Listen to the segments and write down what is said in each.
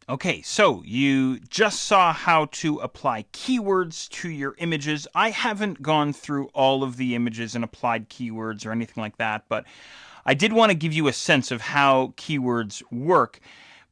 Okay, so you just saw how to apply keywords to your images. I haven't gone through all of the images and applied keywords or anything like that, but I did want to give you a sense of how keywords work.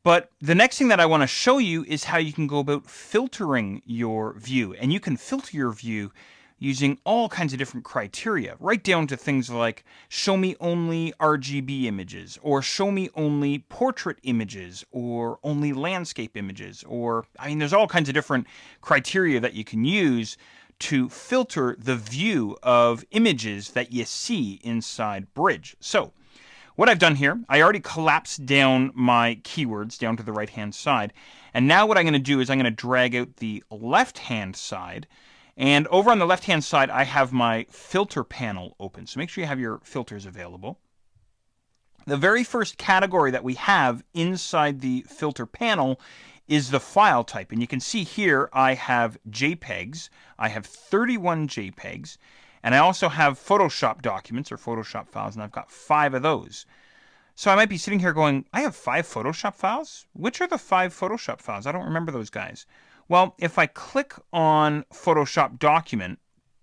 But the next thing that I want to show you is how you can go about filtering your view. And you can filter your view using all kinds of different criteria, right down to things like show me only RGB images, or show me only portrait images, or only landscape images, or, I mean, there's all kinds of different criteria that you can use to filter the view of images that you see inside Bridge. So, what I've done here, I already collapsed down my keywords down to the right-hand side. And now what I'm going to do is I'm going to drag out the left-hand side. And over on the left-hand side, I have my filter panel open. So make sure you have your filters available. The very first category that we have inside the filter panel is the file type. And you can see here I have JPEGs. I have 31 JPEGs. And I also have Photoshop documents or Photoshop files, and I've got 5 of those. So I might be sitting here going, I have 5 Photoshop files? Which are the 5 Photoshop files? I don't remember those guys. Well, if I click on Photoshop document,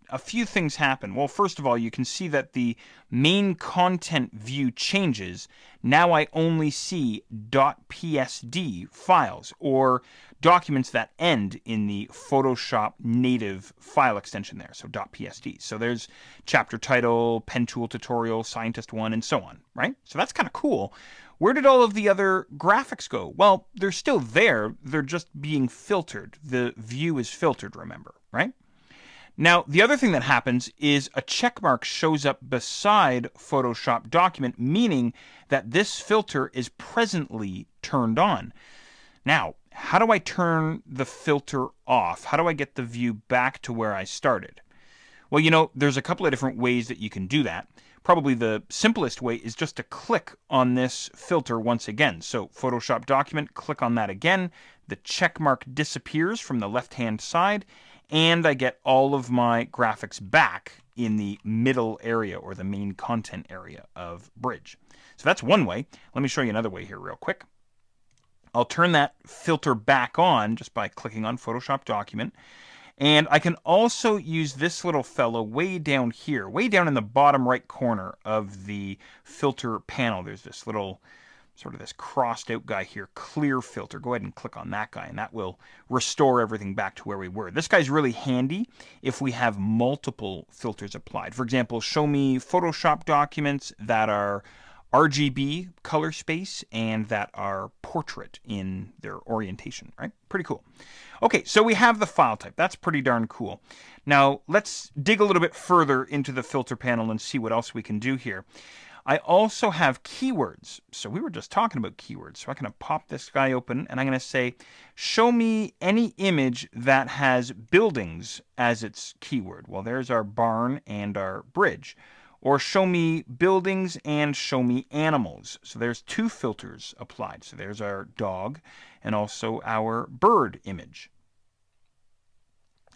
a few things happen. Well, first of all, you can see that the main content view changes. Now I only see .psd files, or documents that end in the Photoshop native file extension there, so .psd. So there's chapter title, pen tool tutorial, scientist 1, and so on, right? So that's kind of cool. Where did all of the other graphics go? Well, they're still there. They're just being filtered. The view is filtered, remember, right? Now, the other thing that happens is a check mark shows up beside Photoshop document, meaning that this filter is presently turned on. Now, how do I turn the filter off? How do I get the view back to where I started? Well, you know, there's a couple of different ways that you can do that. Probably the simplest way is just to click on this filter once again. So Photoshop document, click on that again. The check mark disappears from the left-hand side, and I get all of my graphics back in the middle area, or the main content area of Bridge. So that's one way. Let me show you another way here real quick. I'll turn that filter back on just by clicking on Photoshop document. And I can also use this little fellow way down here, way down in the bottom right corner of the filter panel. There's this little, sort of this crossed out guy here, clear filter. Go ahead and click on that guy, and that will restore everything back to where we were. This guy's really handy if we have multiple filters applied. For example, show me Photoshop documents that are RGB color space and that are portrait in their orientation, right? Pretty cool. Okay, so we have the file type. That's pretty darn cool. Now, let's dig a little bit further into the filter panel and see what else we can do here. I also have keywords. So we were just talking about keywords. So I'm going to pop this guy open, and I'm going to say, show me any image that has buildings as its keyword. Well, there's our barn and our bridge. Or show me buildings and show me animals. So there's 2 filters applied. So there's our dog and also our bird image.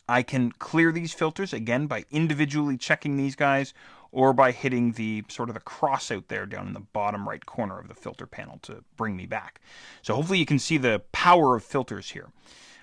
I can clear these filters, again, by individually checking these guys, or by hitting the sort of the cross out there down in the bottom right corner of the filter panel to bring me back. So hopefully you can see the power of filters here.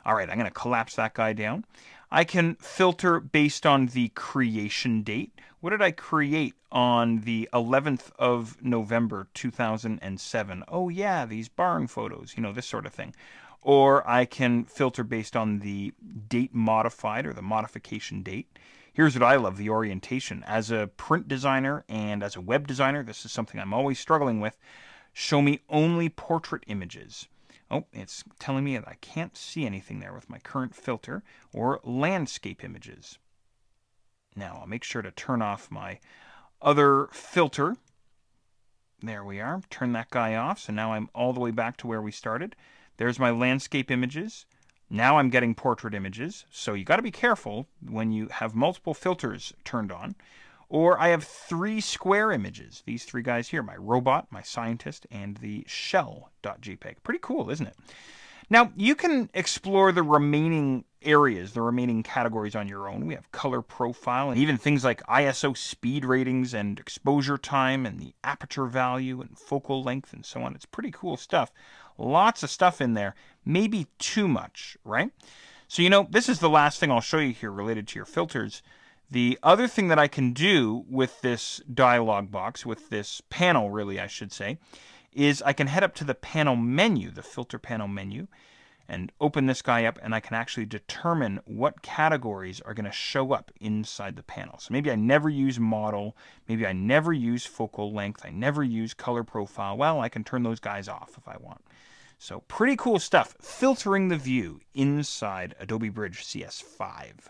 All right, I'm going to collapse that guy down. I can filter based on the creation date. What did I create on the 11th of November 2007? Oh yeah, these barn photos, you know, this sort of thing. Or I can filter based on the date modified, or the modification date. Here's what I love, the orientation. As a print designer and as a web designer, this is something I'm always struggling with. Show me only portrait images. Oh, it's telling me that I can't see anything there with my current filter, or landscape images. Now, I'll make sure to turn off my other filter. There we are. Turn that guy off. So now I'm all the way back to where we started. There's my landscape images. Now I'm getting portrait images. So you got to be careful when you have multiple filters turned on. Or I have 3 square images. These 3 guys here, my robot, my scientist, and the shell.jpg. Pretty cool, isn't it? Now, you can explore the remaining areas, the remaining categories on your own. We have color profile and even things like ISO speed ratings and exposure time and the aperture value and focal length and so on. It's pretty cool stuff. Lots of stuff in there. Maybe too much, right? So, this is the last thing I'll show you here related to your filters. The other thing that I can do with this dialog box, with this panel really I should say, is I can head up to the panel menu, the filter panel menu, and open this guy up, and I can actually determine what categories are going to show up inside the panel. So maybe I never use model, maybe I never use focal length, I never use color profile. Well, I can turn those guys off if I want. So pretty cool stuff, filtering the view inside Adobe Bridge CS5.